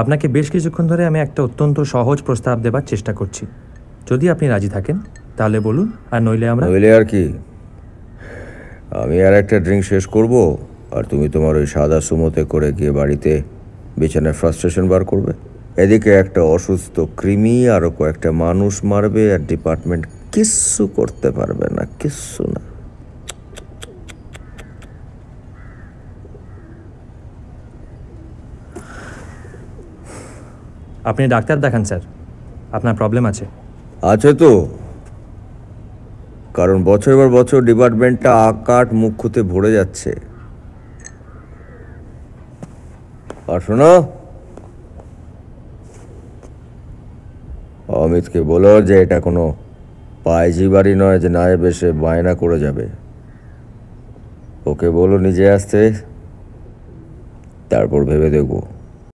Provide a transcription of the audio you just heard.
আপনাকে বেশ কিছুক্ষণ ধরে আমি একটা অত্যন্ত সহজ প্রস্তাব দেবার চেষ্টা করছি। যদি আপনি রাজি থাকেন তাহলে বলুন, আর নইলে আর কি, আমি আর একটা ড্রিঙ্ক শেষ করব, আর তুমি তোমার ওই সাদা সুমোতে করে গিয়ে বাড়িতে বিছানায় ফ্রাস্ট্রেশন বার করবে। এদিকে একটা অসুস্থ কৃমি আরও কয়েকটা মানুষ মারবে, আর ডিপার্টমেন্ট কিচ্ছু করতে পারবে না, কিচ্ছু না। আপনি ডাক্তার দেখান স্যার, আপনার প্রবলেম আছে। আছে তো, কারণ বছর পর বছর ডিপার্টমেন্টটা আকাট মুখ্যতে ভরে যাচ্ছে। আর শোনো, অমিতকে বলো যে এটা কোনো পাইজি বাড়ি নয় যে নায়েব এসে বায়না করে যাবে। ওকে বলো নিজে আসতে, তারপর ভেবে দেখবো।